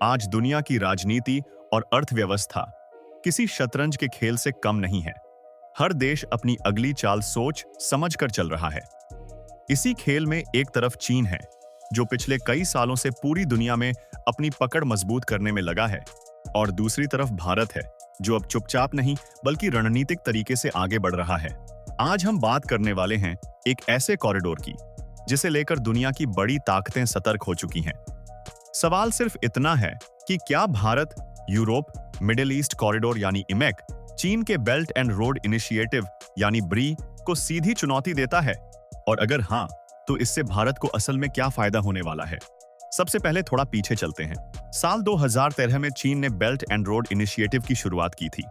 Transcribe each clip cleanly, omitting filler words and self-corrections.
आज दुनिया की राजनीति और अर्थव्यवस्था किसी शतरंज के खेल से कम नहीं है। हर देश अपनी अगली चाल सोच समझ कर चल रहा है। इसी खेल में एक तरफ चीन है, जो पिछले कई सालों से पूरी दुनिया में अपनी पकड़ मजबूत करने में लगा है, और दूसरी तरफ भारत है, जो अब चुपचाप नहीं बल्कि रणनीतिक तरीके से आगे बढ़ रहा है। आज हम बात करने वाले हैं एक ऐसे कॉरिडोर की, जिसे लेकर दुनिया की बड़ी ताकतें सतर्क हो चुकी हैं। सवाल सिर्फ इतना है कि क्या Bharat Europe middle east corridor यानी इमेक, चीन के बेल्ट एंड रोड इनिशिएटिव यानी ब्री को सीधी चुनौती देता है, और अगर हाँ, तो इससे भारत को असल में क्या फायदा होने वाला है। सबसे पहले थोड़ा पीछे चलते हैं। साल 2013 में चीन ने बेल्ट एंड रोड इनिशिएटिव की शुरुआत की थी।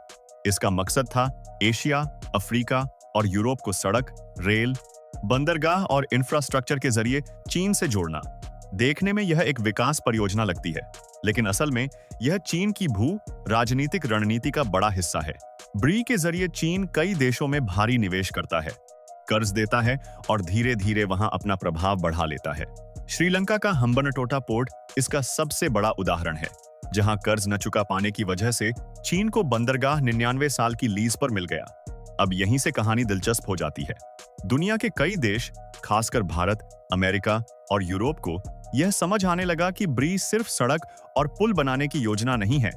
इसका मकसद था एशिया, अफ्रीका और यूरोप को सड़क, रेल, बंदरगाह और इंफ्रास्ट्रक्चर के जरिए चीन से जोड़ना। देखने में यह एक विकास परियोजना लगती है, लेकिन असल में यह चीन की भू राजनीतिक रणनीति का बड़ा हिस्सा है। ब्री के जरिए चीन कई देशों में भारी निवेश करता है, कर्ज देता है और धीरे धीरे वहां अपना प्रभाव बढ़ा लेता है। श्रीलंका का हम्बनटोटा पोर्ट इसका सबसे बड़ा उदाहरण है, जहां कर्ज न चुका पाने की वजह से चीन को बंदरगाह 99 साल की लीज पर मिल गया। अब यहीं से कहानी दिलचस्प हो जाती है। दुनिया के कई देश, खासकर भारत, अमेरिका और यूरोप को यह समझ आने लगा कि ब्री सिर्फ सड़क और पुल बनाने की योजना नहीं है,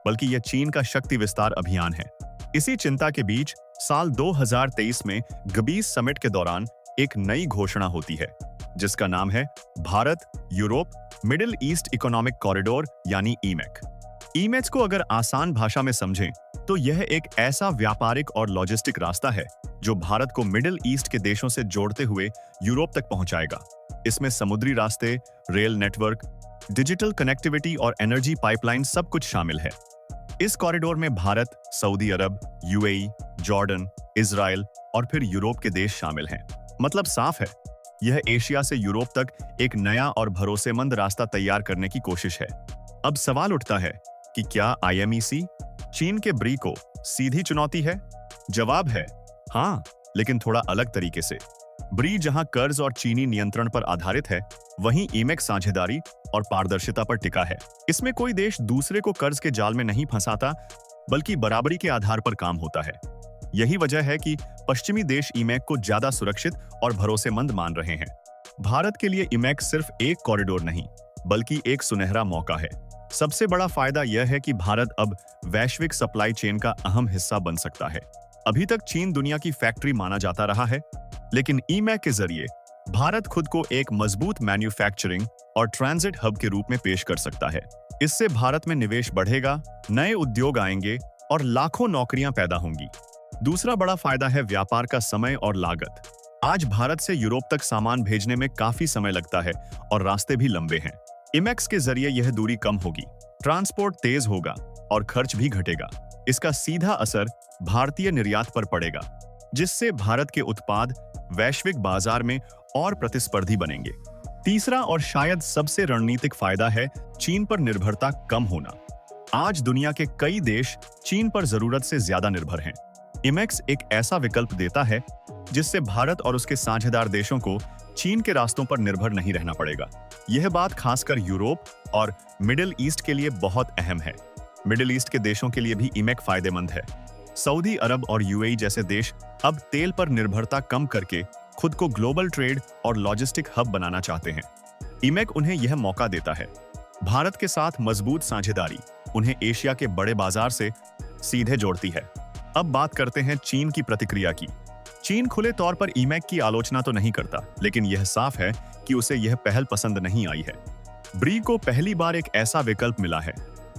बल्कि यह चीन का शक्ति विस्तार अभियान है। इसी चिंता के बीच साल 2023 में गबीस समिट के दौरान एक नई घोषणा होती है, जिसका नाम है Bharat Europe middle east economic corridor यानी ईमेक। ईमेक को अगर आसान भाषा में समझें तो यह एक ऐसा व्यापारिक और लॉजिस्टिक रास्ता है जो भारत को मिडिल ईस्ट के देशों से जोड़ते हुए यूरोप तक पहुंचाएगा। इसमें समुद्री रास्ते, रेल नेटवर्क, डिजिटल कनेक्टिविटी और एनर्जी पाइपलाइन सब कुछ शामिल है। इस कॉरिडोर में भारत, सऊदी अरब, यूएई, जॉर्डन, इजराइल और फिर यूरोप के देश शामिल हैं। मतलब साफ है, यह एशिया से यूरोप तक एक नया और भरोसेमंद रास्ता तैयार करने की कोशिश है। अब सवाल उठता है कि क्या आईएमईसी चीन के ब्री को सीधी चुनौती है? जवाब है हाँ, लेकिन थोड़ा अलग तरीके से। ब्री जहां कर्ज और चीनी नियंत्रण पर आधारित है, वहीं ईमेक साझेदारी और पारदर्शिता पर टिका है। इसमें कोई देश दूसरे को कर्ज के जाल में नहीं फंसाता, बल्कि बराबरी के आधार पर काम होता है। यही वजह है कि पश्चिमी देश ईमेक को ज्यादा सुरक्षित और भरोसेमंद मान रहे हैं। भारत के लिए ईमेक सिर्फ एक कॉरिडोर नहीं, बल्कि एक सुनहरा मौका है। सबसे बड़ा फायदा यह है कि भारत अब वैश्विक सप्लाई चेन का अहम हिस्सा बन सकता है। अभी तक चीन दुनिया की फैक्ट्री माना जाता रहा है, लेकिन ईमेक के जरिए भारत खुद को एक मजबूत मैन्युफैक्चरिंग और ट्रांजिट हब के रूप में पेश कर सकता है। इससे भारत में निवेश बढ़ेगा, नए उद्योग आएंगे और लाखों नौकरियां पैदा होंगी। दूसरा बड़ा फायदा है व्यापार का समय और लागत। आज भारत से यूरोप तक सामान भेजने में काफी समय लगता है और रास्ते भी लंबे हैं। इमेक्स के जरिए यह दूरी कम होगी, ट्रांसपोर्ट तेज होगा और खर्च भी घटेगा। इसका सीधा असर भारतीय निर्यात पर पड़ेगा, जिससे भारत के उत्पाद वैश्विक बाजार में और प्रतिस्पर्धी बनेंगे। तीसरा और शायद सबसे रणनीतिक फायदा है चीन पर निर्भरता कम होना। आज दुनिया के कई देश चीन पर जरूरत से ज्यादा निर्भर हैं। इमेक्स एक ऐसा विकल्प देता है जिससे भारत और उसके साझेदार देशों को चीन के रास्तों पर निर्भर नहीं रहना पड़ेगा। यह बात खासकर यूरोप और मिडिल ईस्ट के लिए बहुत अहम है। मिडिल ईस्ट के देशों के लिए भी इमेक फायदेमंद है। सऊदी अरब और यूएई जैसे देश अब तेल पर निर्भरता कम करके खुद को ग्लोबल ट्रेड और लॉजिस्टिक हब बनाना चाहते हैं। इमेक उन्हें यह मौका देता है। भारत के साथ मजबूत साझेदारी उन्हें एशिया के बड़े बाजार से सीधे जोड़ती है। अब बात करते हैं चीन की प्रतिक्रिया की। चीन खुले तौर पर इमेक की आलोचना तो नहीं करता, लेकिन यह साफ है कि उसे यह पहल पसंद नहीं आई है। ब्री को पहली बार एक ऐसा विकल्प मिला है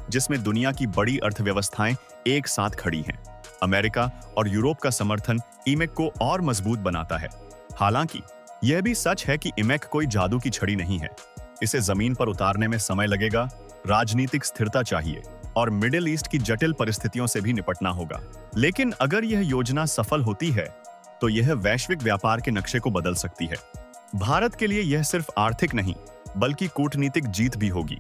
जिसमें दुनिया की बड़ी अर्थव्यवस्थाएं एक साथ खड़ी हैं। अमेरिका और यूरोप का समर्थन इमेक को और मजबूत बनाता है। हालांकि यह भी सच है कि इमेक कोई जादू की छड़ी नहीं है। इसे जमीन पर उतारने में समय लगेगा, राजनीतिक स्थिरता चाहिए और मिडिल ईस्ट की जटिल परिस्थितियों से भी निपटना होगा। लेकिन अगर यह योजना सफल होती है तो यह वैश्विक व्यापार के नक्शे को बदल सकती है। भारत के लिए यह सिर्फ आर्थिक नहीं, बल्कि कूटनीतिक जीत भी होगी।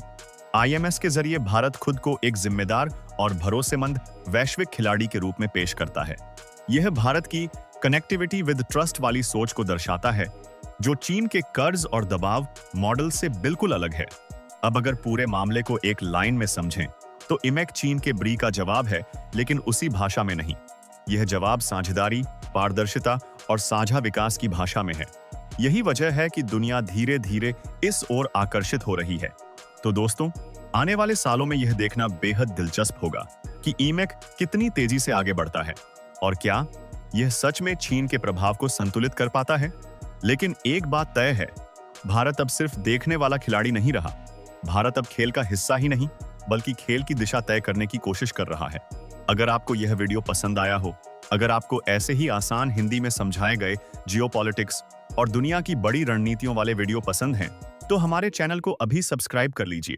आईएमएस के जरिए भारत खुद को एक जिम्मेदार और भरोसेमंद वैश्विक खिलाड़ी के रूप में पेश करता है। यह भारत की कनेक्टिविटी विद ट्रस्ट वाली सोच को दर्शाता है, जो चीन के कर्ज और दबाव मॉडल से बिल्कुल अलग है। अब अगर पूरे मामले को एक लाइन में समझें, तो इमेक चीन के ब्री का जवाब है, लेकिन उसी भाषा में नहीं। यह जवाब साझेदारी, पारदर्शिता और साझा विकास की भाषा में है। यही वजह है कि दुनिया धीरे धीरे इस ओर आकर्षित हो रही है। तो दोस्तों, आने वाले सालों में यह देखना बेहद दिलचस्प होगा कि इमेक कितनी तेजी से आगे बढ़ता है और क्या यह सच में चीन के प्रभाव को संतुलित कर पाता है। लेकिन एक बात तय है, भारत अब सिर्फ देखने वाला खिलाड़ी नहीं रहा। भारत अब खेल का हिस्सा ही नहीं, बल्कि खेल की दिशा तय करने की कोशिश कर रहा है। अगर आपको यह वीडियो पसंद आया हो, अगर आपको ऐसे ही आसान हिंदी में समझाए गए जियोपॉलिटिक्स और दुनिया की बड़ी रणनीतियों वाले वीडियो पसंद हैं, तो हमारे चैनल को अभी सब्सक्राइब कर लीजिए।